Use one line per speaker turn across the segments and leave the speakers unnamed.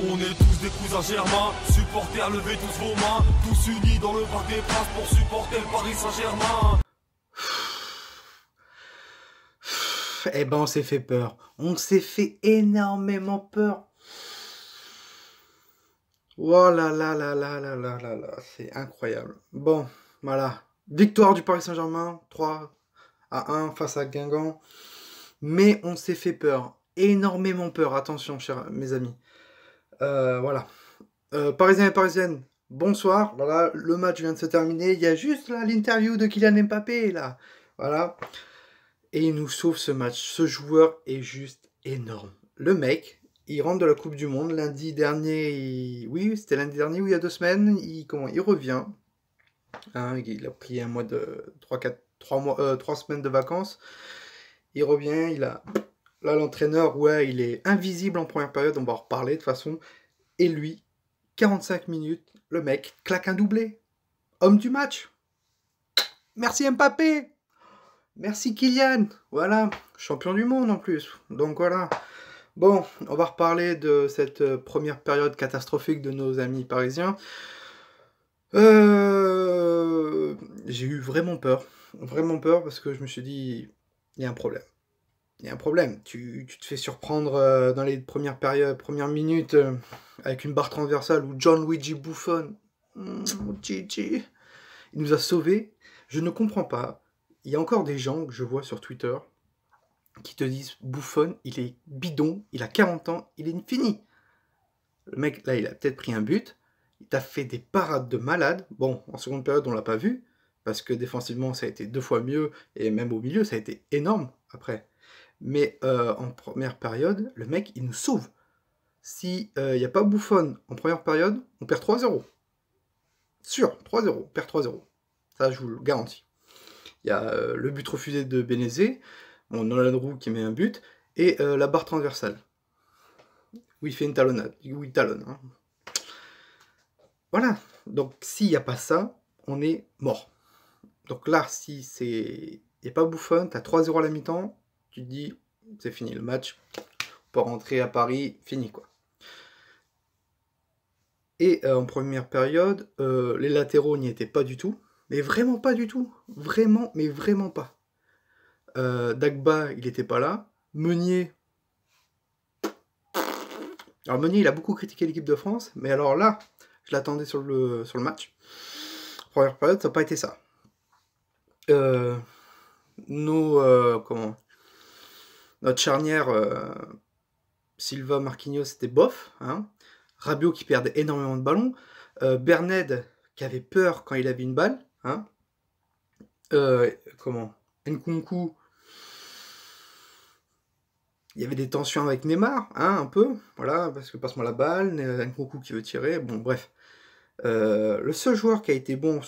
On est tous des cousins germains, supporters, levez tous vos mains, tous unis dans le Parc des Princes pour supporter le Paris Saint-Germain.
Eh ben, on s'est fait peur. On s'est fait énormément peur. Oh là là là là là là là là, c'est incroyable. Bon, voilà. Victoire du Paris Saint-Germain, 3-1 face à Guingamp. Mais on s'est fait peur. Énormément peur. Attention, chers mes amis. Voilà. Parisiens et Parisiennes, bonsoir. Voilà, le match vient de se terminer. Il y a juste là l'interview de Kylian Mbappé, là. Voilà. Et il nous sauve ce match. Ce joueur est juste énorme. Le mec, il rentre de la Coupe du Monde lundi dernier. Oui, c'était lundi dernier ou il y a 2 semaines. Il revient. Hein, il a pris un mois de 3 semaines de vacances. Il revient. Là, l'entraîneur, ouais, il est invisible en première période. On va en reparler de toute façon. Et lui, 45 minutes, le mec claque un doublé. Homme du match. Merci Mbappé. Merci Kylian. Voilà, champion du monde en plus. Donc voilà. Bon, on va reparler de cette première période catastrophique de nos amis parisiens. J'ai eu vraiment peur parce que je me suis dit, il y a un problème. Il y a un problème. Tu te fais surprendre dans les premières minutes avec une barre transversale où Gianluigi Buffon, Gigi, il nous a sauvés. Je ne comprends pas. Il y a encore des gens que je vois sur Twitter qui te disent Buffon, il est bidon, il a 40 ans, il est fini. Le mec, là, il a peut-être pris un but. Il t'a fait des parades de malade. Bon, en seconde période, on l'a pas vu, parce que défensivement, ça a été 2 fois mieux, et même au milieu, ça a été énorme après. Mais en première période, le mec, il nous sauve. Si il n'y a pas Buffon en première période, on perd 3-0. Sûr, 3-0, on perd 3-0. Ça, je vous le garantis. Il y a le but refusé de Bénézé, bon, Nolan Roux qui met un but, et la barre transversale, où il fait une talonnade, où il talonne. Hein. Voilà, donc s'il n'y a pas ça, on est mort. Donc là, si il n'y a pas Buffon, tu as 3-0 à la mi-temps, tu te dis, c'est fini le match, on peut rentrer à Paris, fini quoi. Et en première période, les latéraux n'y étaient pas du tout, mais vraiment pas du tout, vraiment, mais vraiment pas. Dagba, il n'était pas là. Meunier, alors Meunier, il a beaucoup critiqué l'équipe de France, mais alors là, je l'attendais sur le match. Première période, ça n'a pas été ça. Notre charnière Silva, Marquinhos, c'était bof. Hein. Rabiot qui perdait énormément de ballons. Berned qui avait peur quand il avait une balle. Hein. Nkunku, il y avait des tensions avec Neymar, hein, un peu, voilà, parce que passe-moi la balle, Nkunku qui veut tirer, bon, bref. Le seul joueur qui a été bon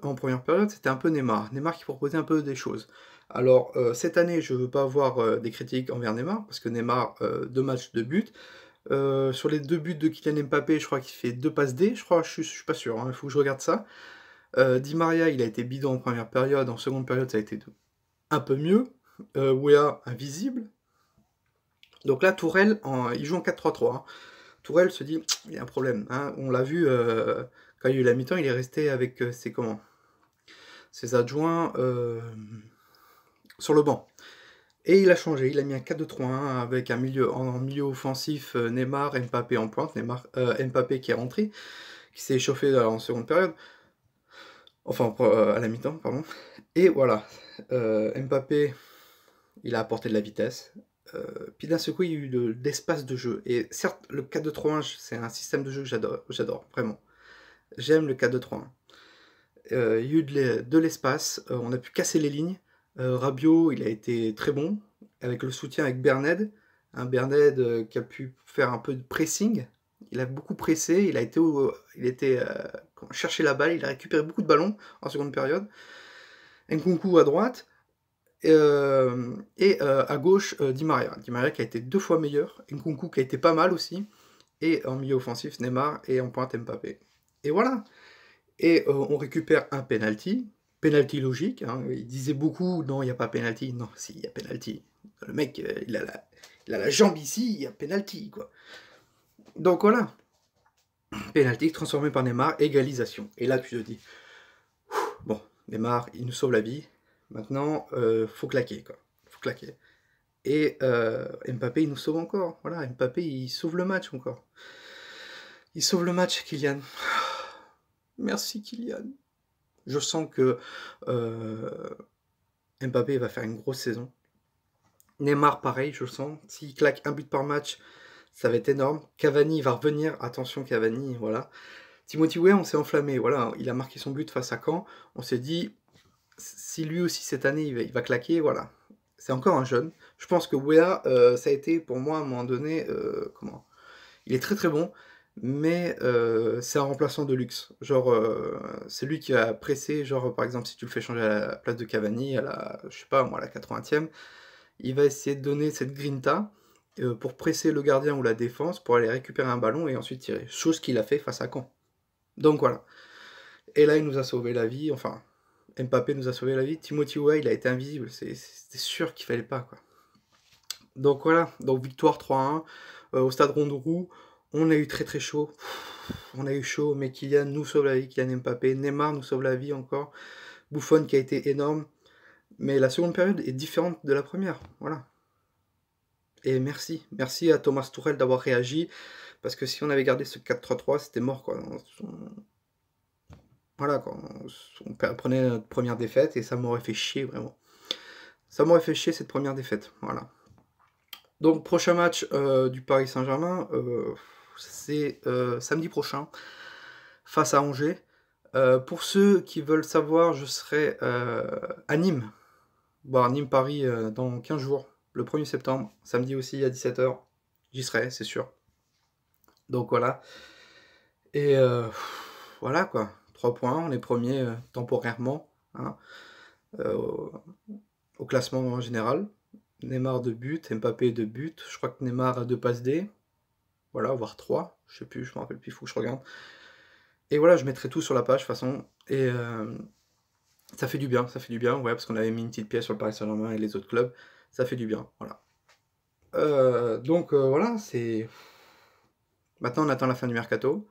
en première période, c'était un peu Neymar. Neymar qui proposait un peu des choses. Alors, cette année, je ne veux pas avoir des critiques envers Neymar, parce que Neymar, 2 matchs, 2 buts. Sur les 2 buts de Kylian Mbappé, je crois qu'il fait 2 passes D, je crois, je suis pas sûr, il faut que je regarde ça. Di Maria, il a été bidon en première période, en seconde période, ça a été un peu mieux. Wea, invisible. Donc là, Tourelle, il joue en 4-3-3. Hein. Tourelle se dit, il y a un problème. Hein. On l'a vu, quand il y a eu la mi-temps, il est resté avec ses adjoints sur le banc. Et il a changé, il a mis un 4-2-3-1 avec en milieu offensif Neymar, Mbappé en pointe. Mbappé qui est rentré, qui s'est échauffé en seconde période. Enfin, à la mi-temps, pardon. Et voilà, Mbappé, il a apporté de la vitesse. Puis d'un seul coup, il y a eu de l'espace de jeu. Et certes, le 4-2-3-1, c'est un système de jeu que j'adore, vraiment. J'aime le 4-2-3-1. Il y a eu de l'espace, on a pu casser les lignes. Rabiot, il a été très bon, avec le soutien avec Berned. Berned qui a pu faire un peu de pressing. Il a beaucoup pressé, il était chercher la balle, il a récupéré beaucoup de ballons en seconde période. Nkunku à droite. Et à gauche, Di Maria. Di Maria qui a été 2 fois meilleur. Nkunku qui a été pas mal aussi. Et en milieu offensif, Neymar. Et en pointe, Mbappé. Et voilà. Et on récupère un penalty. Penalty logique. Hein. Il disait beaucoup, non, il n'y a pas penalty. Non, si, il y a penalty. Le mec, il a la jambe ici, il y a penalty, quoi. Donc voilà, pénalty transformé par Neymar, égalisation. Et là tu te dis, bon, Neymar, il nous sauve la vie, maintenant, faut claquer, quoi. Faut claquer. Et Mbappé, il nous sauve encore. Voilà, Mbappé, il sauve le match encore. Il sauve le match, Kylian. Merci, Kylian. Je sens que Mbappé va faire une grosse saison. Neymar, pareil, je le sens. S'il claque un but par match, ça va être énorme. Cavani va revenir. Attention, Cavani, voilà. Timothy Weah, on s'est enflammé. Voilà, il a marqué son but face à Caen. On s'est dit, si lui aussi cette année, il va claquer, voilà. C'est encore un jeune. Je pense que Weah, ça a été pour moi à un moment donné, comment? Il est très très bon, mais c'est un remplaçant de luxe. Genre, c'est lui qui va presser, genre par exemple si tu le fais changer à la place de Cavani, à la, je sais pas moi, à la 80e, il va essayer de donner cette grinta pour presser le gardien ou la défense, pour aller récupérer un ballon et ensuite tirer. Chose qu'il a fait face à Caen. Donc voilà. Et là, il nous a sauvé la vie, enfin, Mbappé nous a sauvé la vie. Timothy Weah, il a été invisible, c'était sûr qu'il fallait pas, quoi. Donc voilà, donc victoire 3-1 au stade Rondourou. On a eu très très chaud. On a eu chaud, mais Kylian nous sauve la vie, Kylian Mbappé. Neymar nous sauve la vie encore. Buffon qui a été énorme. Mais la seconde période est différente de la première. Voilà. Et merci. Merci à Thomas Tuchel d'avoir réagi. Parce que si on avait gardé ce 4-3-3, c'était mort, quoi. Voilà, quoi. On prenait notre première défaite et ça m'aurait fait chier, vraiment. Ça m'aurait fait chier cette première défaite. Voilà. Donc, prochain match du Paris Saint-Germain, c'est samedi prochain, face à Angers. Pour ceux qui veulent savoir, je serai à Nîmes, bon, Nîmes-Paris dans 15 jours, le 1er septembre, samedi aussi à 17h. J'y serai, c'est sûr. Donc voilà. Et voilà quoi, 3 points, on est premier temporairement, hein, au classement en général. Neymar 2 buts, Mbappé 2 buts, je crois que Neymar a 2 passes D. Voilà, voire 3, je sais plus, je me rappelle plus, il faut que je regarde. Et voilà, je mettrai tout sur la page de toute façon. Et ça fait du bien, ouais, parce qu'on avait mis une petite pièce sur le Paris Saint-Germain et les autres clubs. Ça fait du bien, voilà. Donc voilà, c'est... Maintenant on attend la fin du mercato.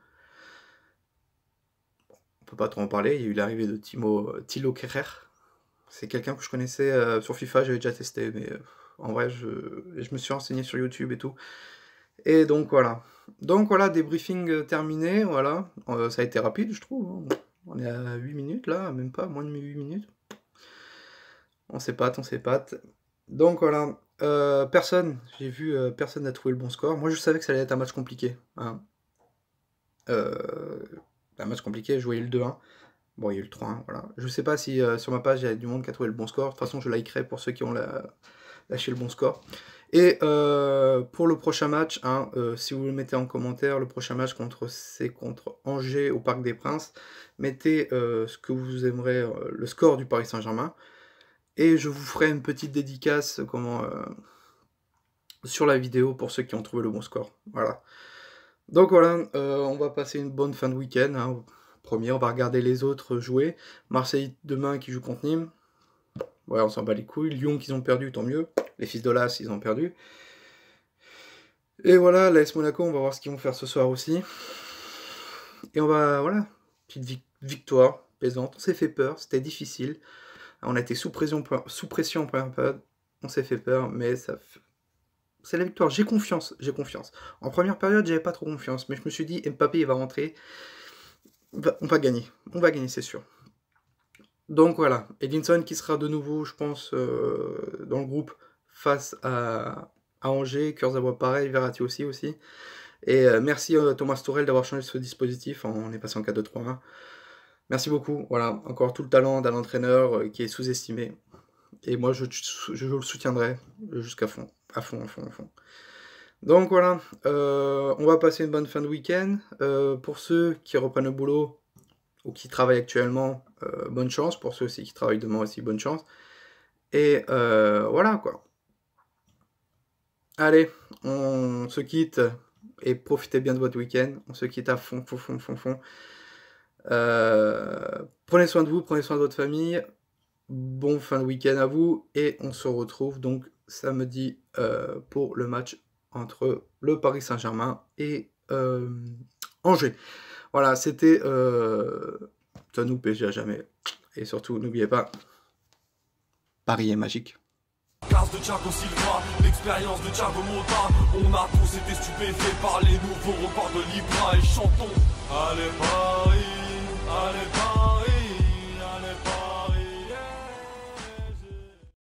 On peut pas trop en parler, il y a eu l'arrivée de Thilo Kehrer. C'est quelqu'un que je connaissais sur FIFA, j'avais déjà testé, mais en vrai, je me suis renseigné sur YouTube et tout. Et donc voilà. Donc voilà, débriefing terminé, voilà. Ça a été rapide, je trouve. On est à 8 minutes là, même pas, moins de 8 minutes. On s'épate, on s'épate. Donc voilà. J'ai vu, personne n'a trouvé le bon score. Moi je savais que ça allait être un match compliqué, hein. Un match compliqué, je voyais le 2-1. Bon, il y a eu le 3-1, voilà. Je sais pas si sur ma page il y a du monde qui a trouvé le bon score. De toute façon, je likerai pour ceux qui ont lâché le bon score. Et pour le prochain match, hein, si vous le mettez en commentaire, le prochain match c'est contre Angers au Parc des Princes. Mettez ce que vous aimerez, le score du Paris Saint-Germain. Et je vous ferai une petite dédicace sur la vidéo pour ceux qui ont trouvé le bon score. Voilà. Donc voilà, on va passer une bonne fin de week-end, hein. Premier, on va regarder les autres jouer. Marseille demain qui joue contre Nîmes. Ouais, on s'en bat les couilles. Lyon qu'ils ont perdu, tant mieux. Les fils de l'As, ils ont perdu. Et voilà, l'AS Monaco, on va voir ce qu'ils vont faire ce soir aussi. Et on va, voilà, petite victoire plaisante. On s'est fait peur, c'était difficile. On a été sous pression en première période. On s'est fait peur, mais c'est la victoire. J'ai confiance. En première période, j'avais pas trop confiance, mais je me suis dit, Mbappé, il va rentrer. On va gagner, c'est sûr. Donc voilà, Edinson qui sera de nouveau, je pense, dans le groupe face à Angers, Kurzawa pareil, Verratti aussi. Et merci Thomas Tuchel d'avoir changé ce dispositif, on est passé en 4-2-3-1. Merci beaucoup, voilà, encore tout le talent d'un entraîneur qui est sous-estimé. Et moi je le soutiendrai jusqu'à fond, à fond. Donc voilà, on va passer une bonne fin de week-end. Pour ceux qui reprennent le boulot ou qui travaillent actuellement, bonne chance. Pour ceux aussi qui travaillent demain aussi, bonne chance. Et voilà quoi. Allez, on se quitte et profitez bien de votre week-end. On se quitte à fond. Prenez soin de vous, prenez soin de votre famille. Bon fin de week-end à vous et on se retrouve donc samedi pour le match entre le Paris Saint-Germain et Angers. Voilà, c'était nous PSG à jamais. Et surtout, n'oubliez pas, Paris est magique.
Classe de Thiago Silva, l'expérience de Thiago Motta. On a tous été stupéfaits par les nouveaux records de Libra et chantons. Allez,